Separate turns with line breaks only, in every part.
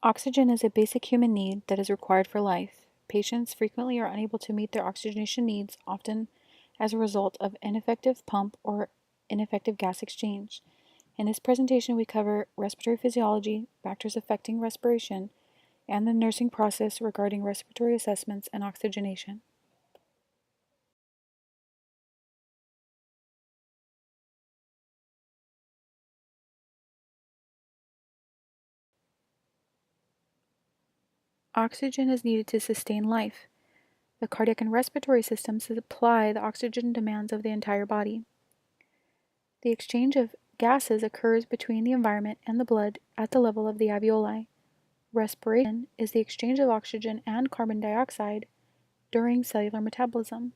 Oxygen is a basic human need that is required for life. Patients frequently are unable to meet their oxygenation needs, often as a result of ineffective pump or ineffective gas exchange. In this presentation, we cover respiratory physiology, factors affecting respiration, and the nursing process regarding respiratory assessments and oxygenation. Oxygen is needed to sustain life. The cardiac and respiratory systems supply the oxygen demands of the entire body. The exchange of gases occurs between the environment and the blood at the level of the alveoli. Respiration is the exchange of oxygen and carbon dioxide during cellular metabolism.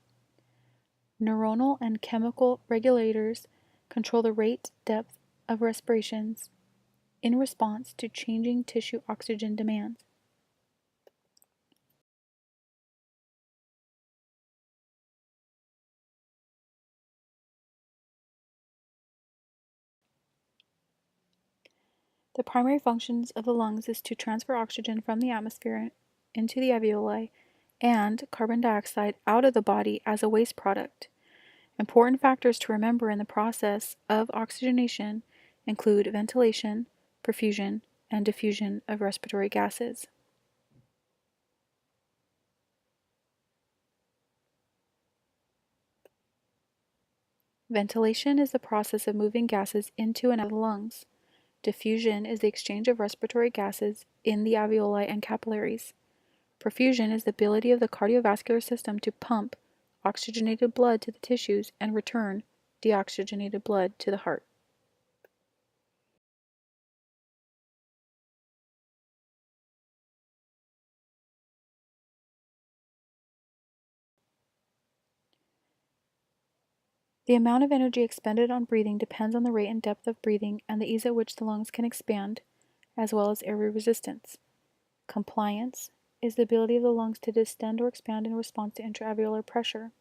Neuronal and chemical regulators control the rate, depth of respirations in response to changing tissue oxygen demands. The primary functions of the lungs is to transfer oxygen from the atmosphere into the alveoli and carbon dioxide out of the body as a waste product. Important factors to remember in the process of oxygenation include ventilation, perfusion, and diffusion of respiratory gases. Ventilation is the process of moving gases into and out of the lungs. Diffusion is the exchange of respiratory gases in the alveoli and capillaries. Perfusion is the ability of the cardiovascular system to pump oxygenated blood to the tissues and return deoxygenated blood to the heart. The amount of energy expended on breathing depends on the rate and depth of breathing and the ease at which the lungs can expand, as well as airway resistance. Compliance is the ability of the lungs to distend or expand in response to intraalveolar pressure.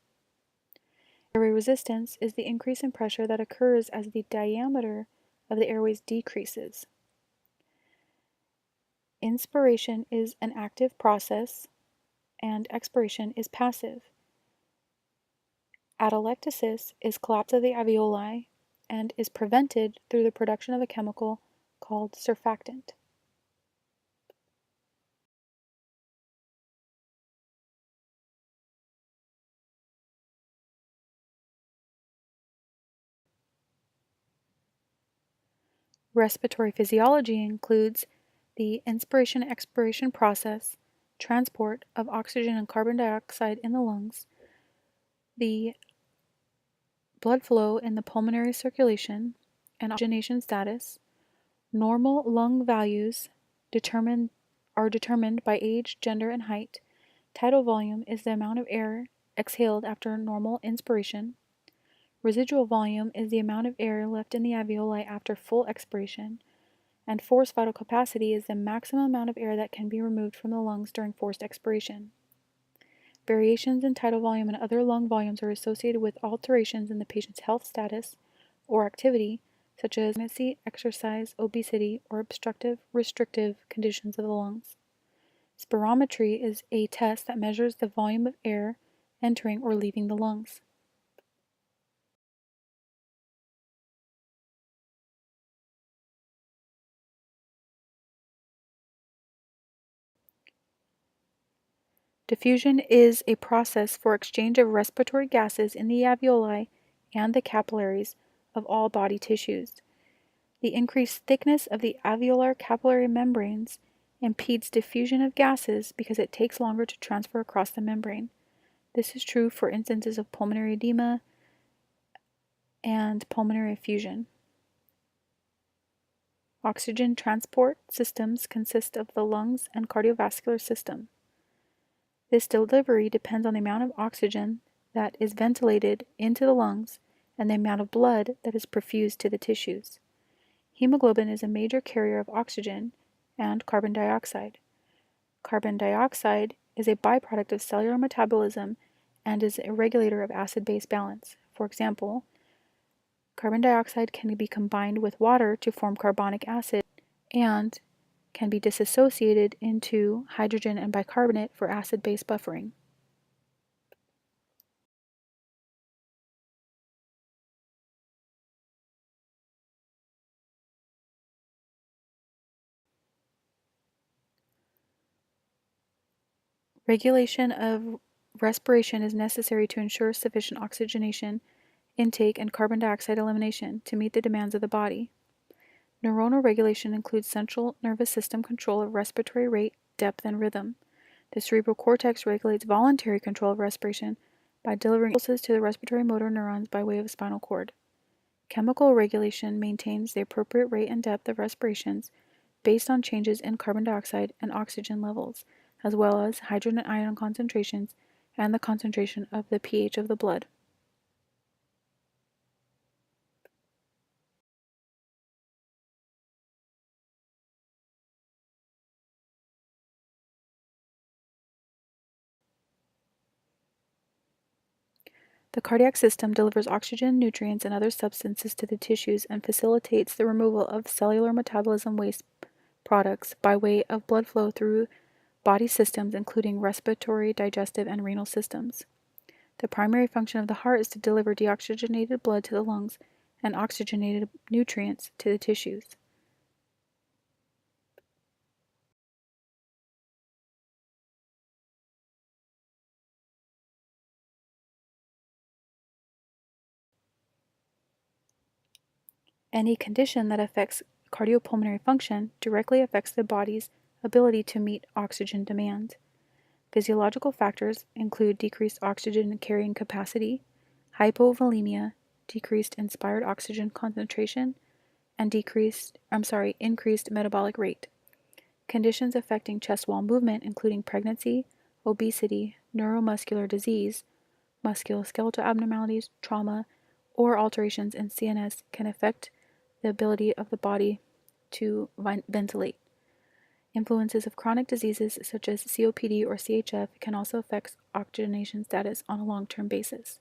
Airway resistance is the increase in pressure that occurs as the diameter of the airways decreases. Inspiration is an active process, and expiration is passive. Atelectasis is collapse of the alveoli and is prevented through the production of a chemical called surfactant. Respiratory physiology includes the inspiration-expiration process, transport of oxygen and carbon dioxide in the lungs, the blood flow in the pulmonary circulation, and oxygenation status. Normal lung values are determined by age, gender, and height. Tidal volume is the amount of air exhaled after normal inspiration. Residual volume is the amount of air left in the alveoli after full expiration. And forced vital capacity is the maximum amount of air that can be removed from the lungs during forced expiration. Variations in tidal volume and other lung volumes are associated with alterations in the patient's health status or activity, such as pregnancy, exercise, obesity, or obstructive, restrictive conditions of the lungs. Spirometry is a test that measures the volume of air entering or leaving the lungs. Diffusion is a process for exchange of respiratory gases in the alveoli and the capillaries of all body tissues. The increased thickness of the alveolar capillary membranes impedes diffusion of gases because it takes longer to transfer across the membrane. This is true for instances of pulmonary edema and pulmonary effusion. Oxygen transport systems consist of the lungs and cardiovascular system. This delivery depends on the amount of oxygen that is ventilated into the lungs and the amount of blood that is perfused to the tissues. Hemoglobin is a major carrier of oxygen and carbon dioxide. Carbon dioxide is a byproduct of cellular metabolism and is a regulator of acid-base balance. For example, carbon dioxide can be combined with water to form carbonic acid, and can be disassociated into hydrogen and bicarbonate for acid-base buffering. Regulation of respiration is necessary to ensure sufficient oxygenation intake and carbon dioxide elimination to meet the demands of the body. Neuronal regulation includes central nervous system control of respiratory rate, depth, and rhythm. The cerebral cortex regulates voluntary control of respiration by delivering impulses to the respiratory motor neurons by way of the spinal cord. Chemical regulation maintains the appropriate rate and depth of respirations based on changes in carbon dioxide and oxygen levels, as well as hydrogen ion concentrations and the concentration of the pH of the blood. The cardiac system delivers oxygen, nutrients, and other substances to the tissues and facilitates the removal of cellular metabolism waste products by way of blood flow through body systems, including respiratory, digestive, and renal systems. The primary function of the heart is to deliver deoxygenated blood to the lungs and oxygenated nutrients to the tissues. Any condition that affects cardiopulmonary function directly affects the body's ability to meet oxygen demand. Physiological factors include decreased oxygen carrying capacity, hypovolemia, decreased inspired oxygen concentration, and increased metabolic rate. Conditions affecting chest wall movement, including pregnancy, obesity, neuromuscular disease, musculoskeletal abnormalities, trauma, or alterations in CNS, can affect the ability of the body to ventilate. Influences of chronic diseases such as COPD or CHF can also affect oxygenation status on a long-term basis.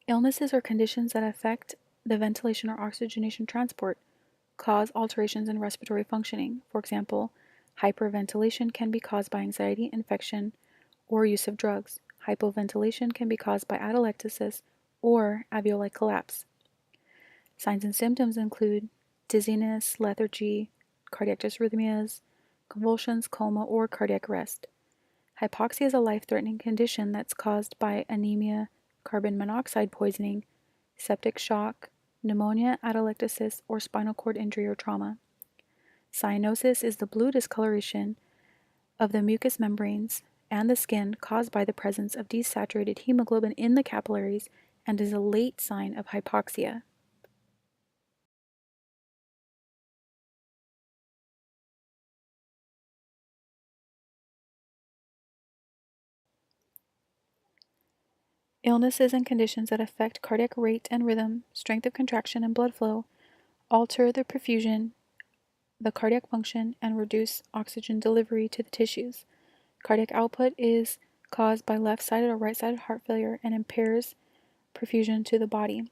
Illnesses or conditions that affect the ventilation or oxygenation transport cause alterations in respiratory functioning. For example, hyperventilation can be caused by anxiety, infection, or use of drugs. Hypoventilation can be caused by atelectasis or alveoli collapse. Signs and symptoms include dizziness, lethargy, cardiac dysrhythmias, convulsions, coma, or cardiac arrest. Hypoxia is a life-threatening condition that's caused by anemia, carbon monoxide poisoning, septic shock, pneumonia, atelectasis, or spinal cord injury or trauma. Cyanosis is the blue discoloration of the mucous membranes and the skin caused by the presence of desaturated hemoglobin in the capillaries and is a late sign of hypoxia. Illnesses and conditions that affect cardiac rate and rhythm, strength of contraction and blood flow, alter the perfusion, the cardiac function, and reduce oxygen delivery to the tissues. Cardiac output is caused by left-sided or right-sided heart failure and impairs perfusion to the body.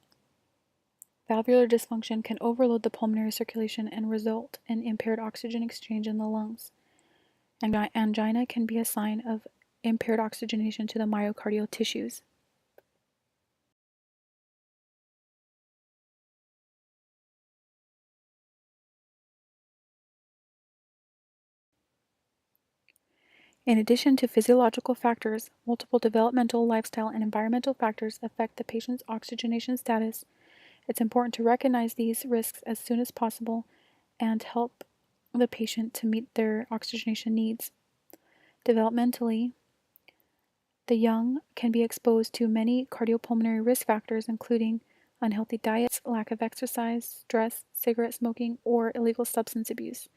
Valvular dysfunction can overload the pulmonary circulation and result in impaired oxygen exchange in the lungs. Angina can be a sign of impaired oxygenation to the myocardial tissues. In addition to physiological factors, multiple developmental, lifestyle, and environmental factors affect the patient's oxygenation status. It's important to recognize these risks as soon as possible and help the patient to meet their oxygenation needs. Developmentally, the young can be exposed to many cardiopulmonary risk factors, including unhealthy diets, lack of exercise, stress, cigarette smoking, or illegal substance abuse.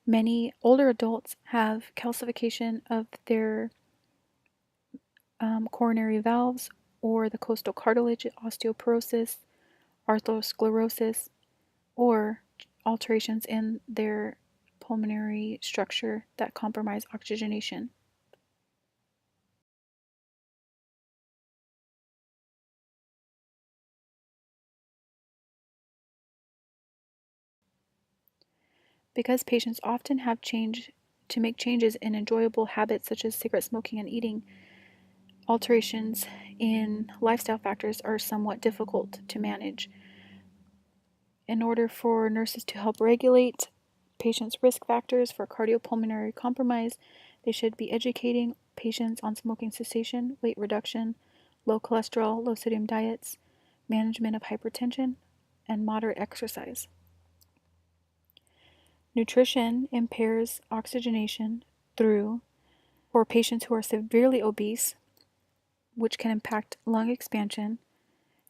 Many older adults have calcification of their coronary valves or the costal cartilage, osteoporosis, atherosclerosis, or alterations in their pulmonary structure that compromise oxygenation. Because patients often have to make changes in enjoyable habits such as cigarette smoking and eating, alterations in lifestyle factors are somewhat difficult to manage. In order for nurses to help regulate patients' risk factors for cardiopulmonary compromise, they should be educating patients on smoking cessation, weight reduction, low cholesterol, low sodium diets, management of hypertension, and moderate exercise. Nutrition impairs oxygenation through, for patients who are severely obese, which can impact lung expansion,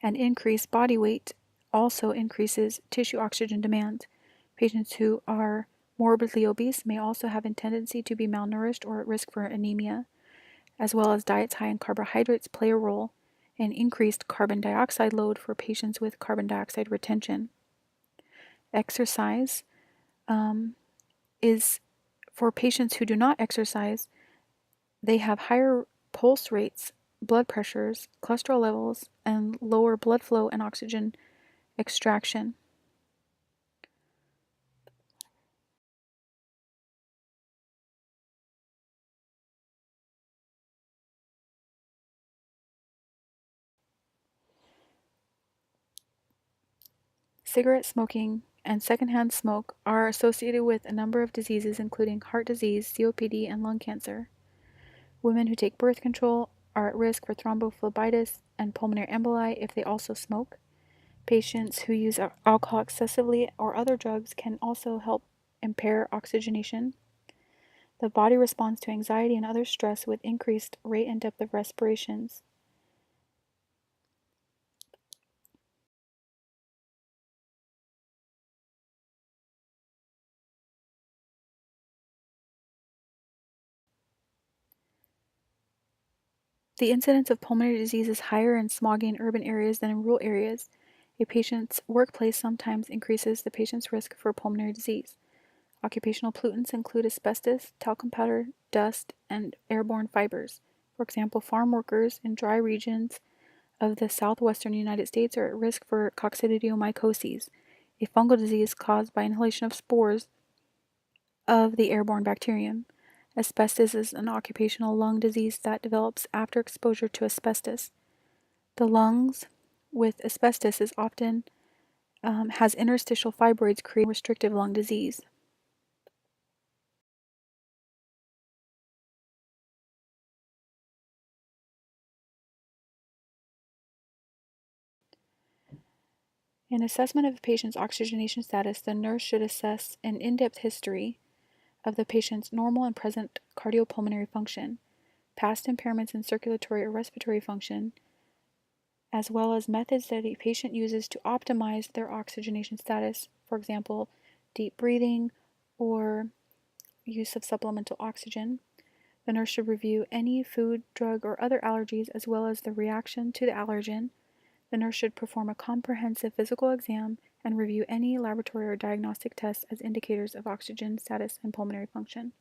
and increase body weight also increases tissue oxygen demand. Patients who are morbidly obese may also have a tendency to be malnourished or at risk for anemia, as well as diets high in carbohydrates play a role in increased carbon dioxide load for patients with carbon dioxide retention. Exercise is for patients who do not exercise, they have higher pulse rates, blood pressures, cholesterol levels, and lower blood flow and oxygen extraction. Cigarette smoking and secondhand smoke are associated with a number of diseases, including heart disease, COPD, and lung cancer. Women who take birth control are at risk for thrombophlebitis and pulmonary emboli if they also smoke. Patients who use alcohol excessively or other drugs can also help impair oxygenation. The body responds to anxiety and other stress with increased rate and depth of respirations. The incidence of pulmonary disease is higher in smoggy and urban areas than in rural areas. A patient's workplace sometimes increases the patient's risk for pulmonary disease. Occupational pollutants include asbestos, talcum powder, dust, and airborne fibers. For example, farm workers in dry regions of the southwestern United States are at risk for coccidiomycosis, a fungal disease caused by inhalation of spores of the airborne bacterium. Asbestos is an occupational lung disease that develops after exposure to asbestos. The lungs with asbestos is often has interstitial fibroids creating restrictive lung disease. In assessment of a patient's oxygenation status, the nurse should assess an in-depth history of the patient's normal and present cardiopulmonary function, past impairments in circulatory or respiratory function, as well as methods that a patient uses to optimize their oxygenation status, for example, deep breathing or use of supplemental oxygen. The nurse should review any food, drug, or other allergies as well as the reaction to the allergen. The nurse should perform a comprehensive physical exam and review any laboratory or diagnostic tests as indicators of oxygen status and pulmonary function.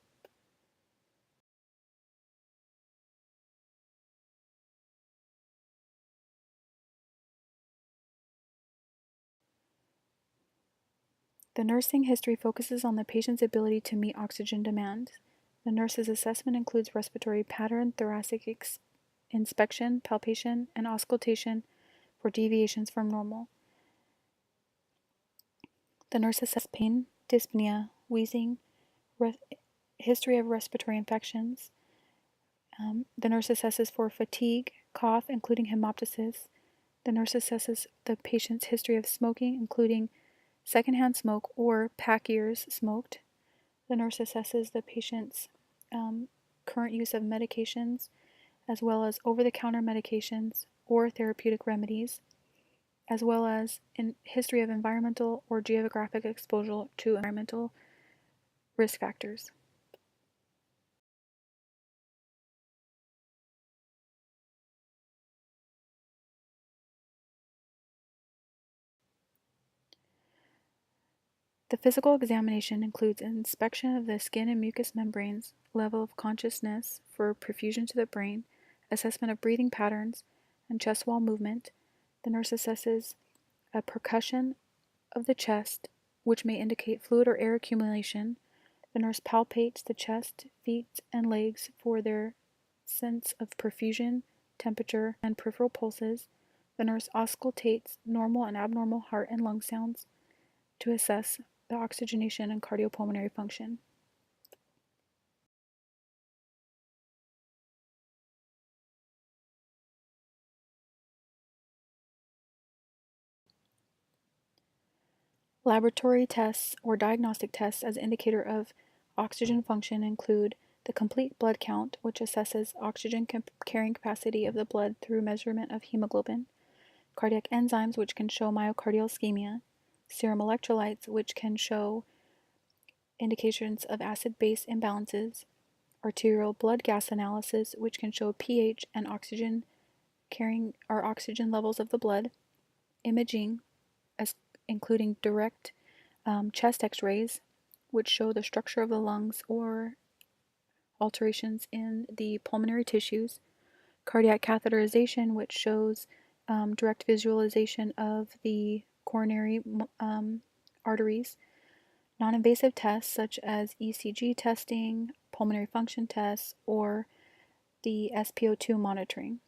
The nursing history focuses on the patient's ability to meet oxygen demand. The nurse's assessment includes respiratory pattern, thoracic inspection, palpation, and auscultation for deviations from normal. The nurse assesses pain, dyspnea, wheezing, history of respiratory infections. The nurse assesses for fatigue, cough, including hemoptysis. The nurse assesses the patient's history of smoking, including secondhand smoke or pack years smoked. The nurse assesses the patient's current use of medications, as well as over-the-counter medications or therapeutic remedies, as well as in history of environmental or geographic exposure to environmental risk factors. The physical examination includes an inspection of the skin and mucous membranes, level of consciousness for perfusion to the brain, assessment of breathing patterns, and chest wall movement. The nurse assesses a percussion of the chest which may indicate fluid or air accumulation. The nurse palpates the chest, feet, and legs for their sense of perfusion, temperature, and peripheral pulses. The nurse auscultates normal and abnormal heart and lung sounds to assess the oxygenation and cardiopulmonary function. Laboratory tests or diagnostic tests as indicator of oxygen function include the complete blood count, which assesses oxygen carrying capacity of the blood through measurement of hemoglobin, cardiac enzymes, which can show myocardial ischemia, serum electrolytes, which can show indications of acid-base imbalances, arterial blood gas analysis, which can show pH and oxygen carrying or oxygen levels of the blood, imaging, as including direct chest x-rays, which show the structure of the lungs or alterations in the pulmonary tissues, cardiac catheterization, which shows direct visualization of the coronary arteries, non-invasive tests such as ECG testing, pulmonary function tests, or the SpO2 monitoring.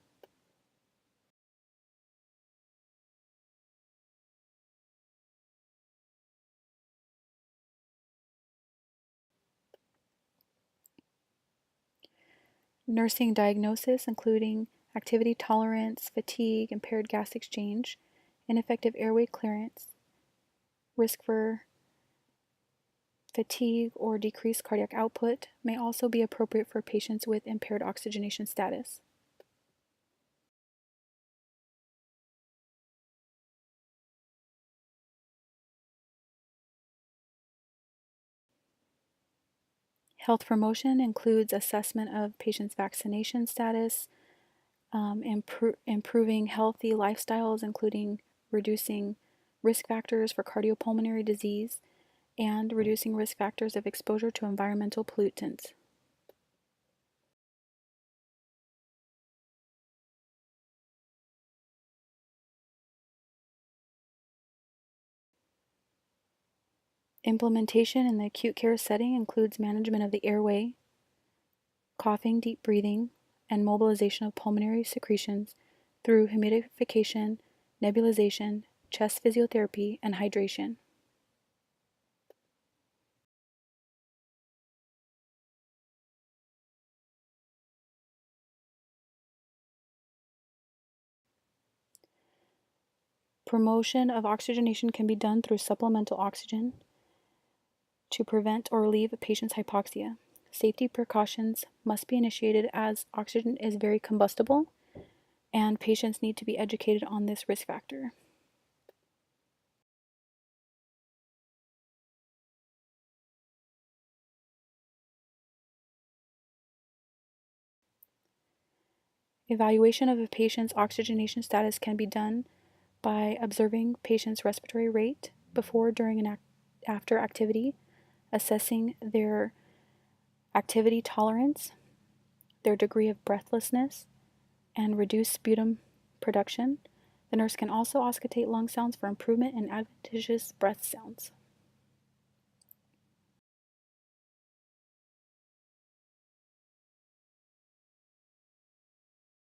Nursing diagnosis, including activity tolerance, fatigue, impaired gas exchange, ineffective airway clearance, risk for fatigue or decreased cardiac output, may also be appropriate for patients with impaired oxygenation status. Health promotion includes assessment of patients' vaccination status, improving healthy lifestyles, including reducing risk factors for cardiopulmonary disease, and reducing risk factors of exposure to environmental pollutants. Implementation in the acute care setting includes management of the airway, coughing, deep breathing, and mobilization of pulmonary secretions through humidification, nebulization, chest physiotherapy, and hydration. Promotion of oxygenation can be done through supplemental oxygen to prevent or relieve a patient's hypoxia. Safety precautions must be initiated as oxygen is very combustible, and patients need to be educated on this risk factor. Evaluation of a patient's oxygenation status can be done by observing patient's respiratory rate before, during, and after activity, assessing their activity tolerance, their degree of breathlessness, and reduced sputum production. The nurse can also auscultate lung sounds for improvement in adventitious breath sounds.